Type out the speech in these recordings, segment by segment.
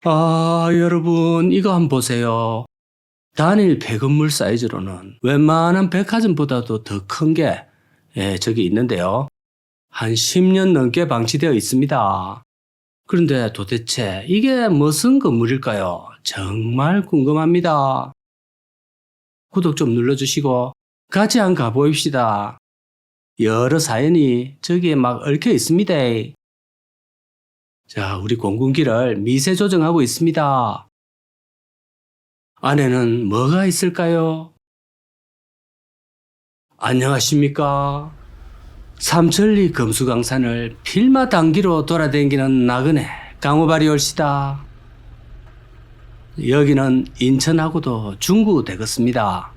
여러분, 이거 한번 보세요. 단일 폐건물 사이즈로는 웬만한 백화점보다도 더 큰 게, 저기 있는데요. 한 10년 넘게 방치되어 있습니다. 그런데 도대체 이게 무슨 건물일까요? 정말 궁금합니다. 구독 좀 눌러주시고 같이 한번 가보입시다. 여러 사연이 저기에 막 얽혀 있습니다. 자, 우리 공군기를 미세 조정하고 있습니다. 안에는 뭐가 있을까요? 안녕하십니까? 삼천리 금수강산을 필마단기로 돌아다니는 나그네 강호발이 올시다. 여기는 인천하고도 중구 되겠습니다.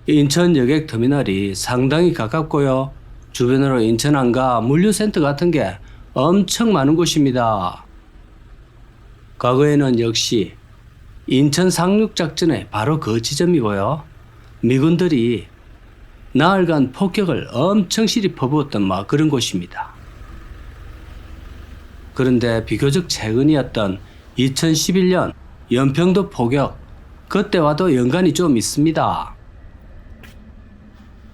인천 여객터미널이 상당히 가깝고요. 주변으로 인천항과 물류센터 같은 게 엄청 많은 곳입니다. 과거에는 역시 인천 상륙작전의 바로 그 지점이고요. 미군들이 나흘간 폭격을 엄청 시리 퍼부었던 그런 곳입니다. 그런데 비교적 최근이었던 2011년 연평도 폭격, 그때와도 연관이 좀 있습니다.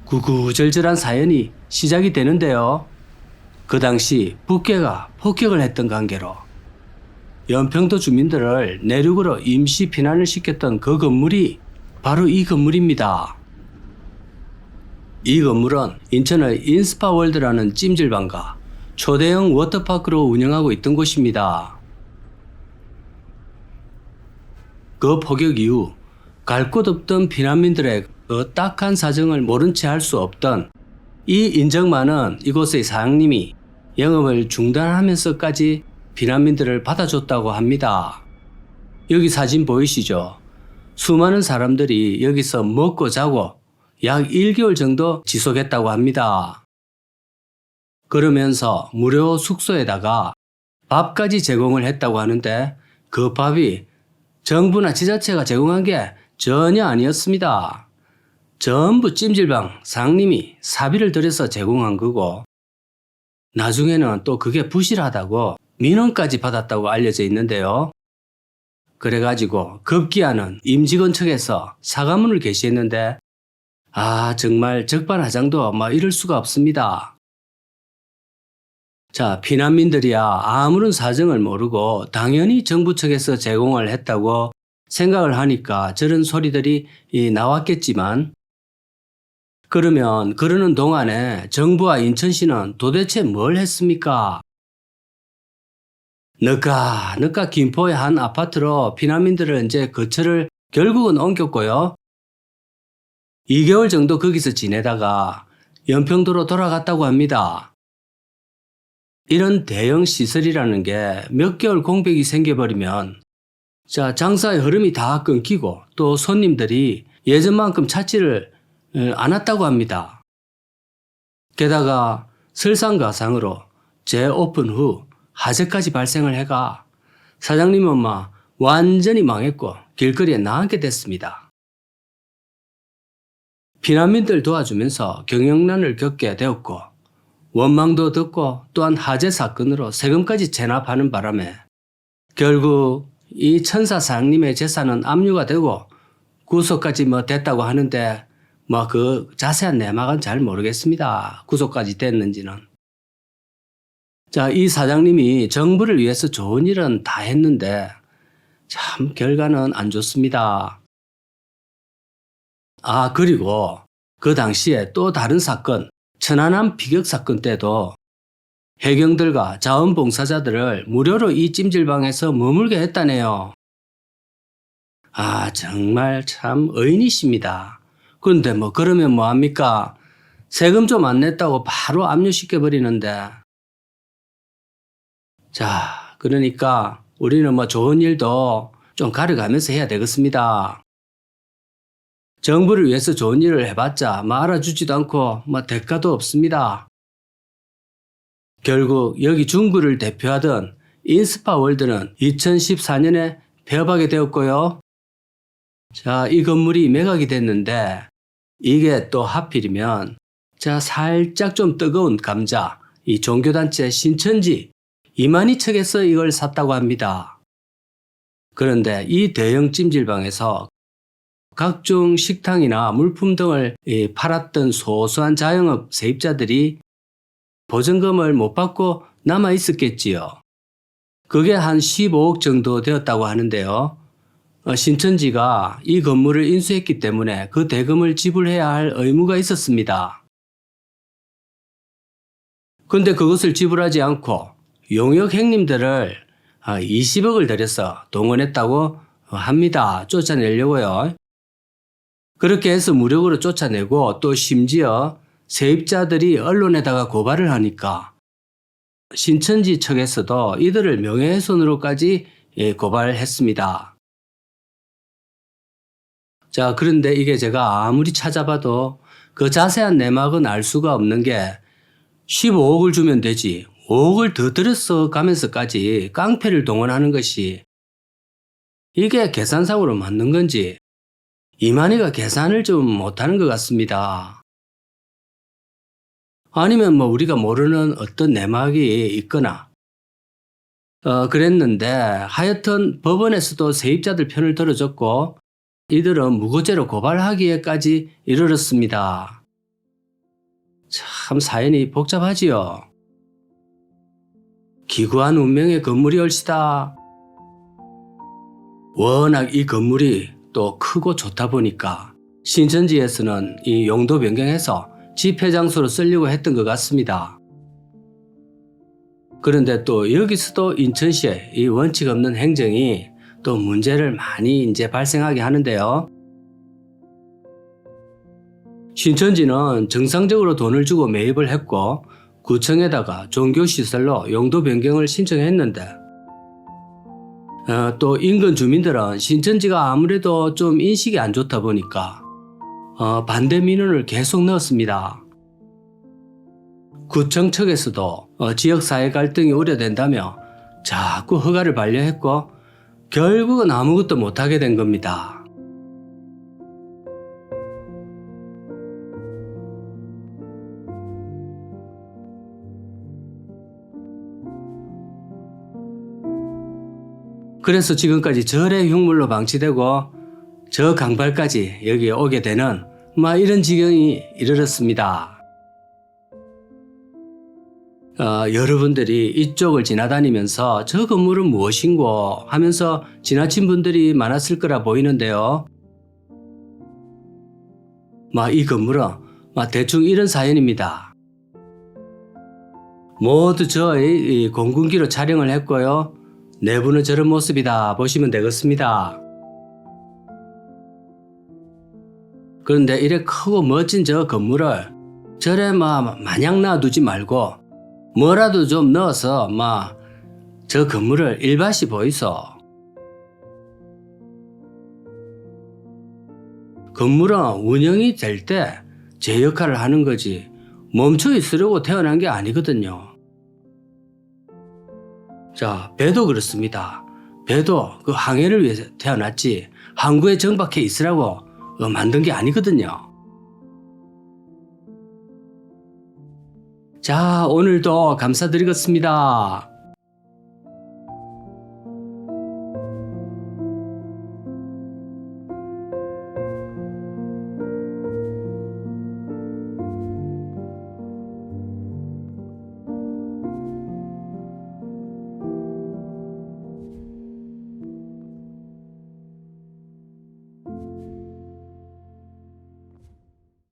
구구절절한 사연이 시작이 되는데요. 그 당시 북괴가 폭격을 했던 관계로 연평도 주민들을 내륙으로 임시 피난을 시켰던 그 건물이 바로 이 건물입니다. 이 건물은 인천의 인스파월드라는 찜질방과 초대형 워터파크로 운영하고 있던 곳입니다. 그 폭격 이후 갈 곳 없던 피난민들의 그 딱한 사정을 모른 채 할 수 없던 이 인적만은 이곳의 사장님이 영업을 중단하면서까지 피난민들을 받아줬다고 합니다. 여기 사진 보이시죠? 수많은 사람들이 여기서 먹고 자고 약 1개월 정도 지속했다고 합니다. 그러면서 무료 숙소에다가 밥까지 제공을 했다고 하는데 그 밥이 정부나 지자체가 제공한 게 전혀 아니었습니다. 전부 찜질방 사장님이 사비를 들여서 제공한 거고, 나중에는 또 그게 부실하다고 민원까지 받았다고 알려져 있는데요. 그래가지고 급기야는 임직원 측에서 사과문을 게시했는데 정말 적반하장도 이럴 수가 없습니다. 자, 피난민들이야 아무런 사정을 모르고 당연히 정부 측에서 제공을 했다고 생각을 하니까 저런 소리들이 나왔겠지만, 그러면 그러는 동안에 정부와 인천시는 도대체 뭘 했습니까? 늦가 김포의 한 아파트로 피난민들을 이제 거처를 결국은 옮겼고요. 2개월 정도 거기서 지내다가 연평도로 돌아갔다고 합니다. 이런 대형 시설이라는 게 몇 개월 공백이 생겨버리면 장사의 흐름이 다 끊기고 또 손님들이 예전만큼 찾지를 않았다고 합니다. 게다가 설상가상으로 재오픈 후 화재까지 발생을 해가 사장님은 완전히 망했고 길거리에 나앉게 됐습니다. 피난민들 도와주면서 경영난을 겪게 되었고 원망도 듣고 또한 화재 사건으로 세금까지 체납하는 바람에 결국 이 천사 사장님의 재산은 압류가 되고 구속까지 됐다고 하는데 그 자세한 내막은 잘 모르겠습니다. 구속까지 됐는지는. 자, 이 사장님이 정부를 위해서 좋은 일은 다 했는데 참 결과는 안 좋습니다. 그리고 그 당시에 또 다른 사건, 천안함 비격 사건 때도 해경들과 자원봉사자들을 무료로 이 찜질방에서 머물게 했다네요. 정말 참 의인이십니다. 그런데 그러면 뭐합니까? 세금 좀 안 냈다고 바로 압류시켜버리는데. 자, 그러니까 우리는 좋은 일도 좀 가려가면서 해야 되겠습니다. 정부를 위해서 좋은 일을 해봤자 알아주지도 않고 대가도 없습니다. 결국 여기 중구를 대표하던 인스파월드는 2014년에 폐업하게 되었고요. 자, 이 건물이 매각이 됐는데 이게 또 하필이면 살짝 좀 뜨거운 감자, 이 종교단체 신천지 이만희 측에서 이걸 샀다고 합니다. 그런데 이 대형 찜질방에서 각종 식당이나 물품 등을 팔았던 소소한 자영업 세입자들이 보증금을 못 받고 남아 있었겠지요. 그게 한 15억 정도 되었다고 하는데요. 신천지가 이 건물을 인수했기 때문에 그 대금을 지불해야 할 의무가 있었습니다. 근데 그것을 지불하지 않고 용역 행님들을 20억을 들여서 동원했다고 합니다. 쫓아내려고요. 그렇게 해서 무력으로 쫓아내고 또 심지어 세입자들이 언론에다가 고발을 하니까 신천지 측에서도 이들을 명예훼손으로까지 고발했습니다. 자, 그런데 이게 제가 아무리 찾아봐도 그 자세한 내막은 알 수가 없는 게 15억을 주면 되지 5억을 더 들여서 가면서까지 깡패를 동원하는 것이 이게 계산상으로 맞는 건지 이만희가 계산을 좀 못하는 것 같습니다. 아니면 우리가 모르는 어떤 내막이 있거나 그랬는데 하여튼 법원에서도 세입자들 편을 들어줬고 이들은 무고죄로 고발하기에까지 이르렀습니다. 참 사연이 복잡하지요. 기구한 운명의 건물이 얼시다. 워낙 이 건물이 또 크고 좋다 보니까 신천지에서는 이 용도 변경해서 집회 장소로 쓰려고 했던 것 같습니다. 그런데 또 여기서도 인천시의 이 원칙 없는 행정이 또 문제를 많이 이제 발생하게 하는데요. 신천지는 정상적으로 돈을 주고 매입을 했고 구청에다가 종교시설로 용도 변경을 신청했는데 또 인근 주민들은 신천지가 아무래도 좀 인식이 안 좋다 보니까 반대 민원을 계속 넣었습니다. 구청 측에서도 지역사회 갈등이 우려된다며 자꾸 허가를 반려했고 결국은 아무것도 못하게 된 겁니다. 그래서 지금까지 절의 흉물로 방치되고 저 강발까지 여기에 오게 되는 이런 지경이 이르렀습니다. 여러분들이 이쪽을 지나다니면서 저 건물은 무엇인고 하면서 지나친 분들이 많았을 거라 보이는데요. 이 건물은 대충 이런 사연입니다. 모두 저의 공군기로 촬영을 했고요. 내부는 저런 모습이다 보시면 되겠습니다. 그런데 이래 크고 멋진 저 건물을 저래 마냥 놔두지 말고 뭐라도 좀 넣어서 저 건물을 일밭이 보이소. 건물은 운영이 될 때 제 역할을 하는 거지 멈춰 있으려고 태어난 게 아니거든요. 자, 배도 그렇습니다. 배도 그 항해를 위해서 태어났지 항구에 정박해 있으라고 만든 게 아니거든요. 자, 오늘도 감사드리겠습니다.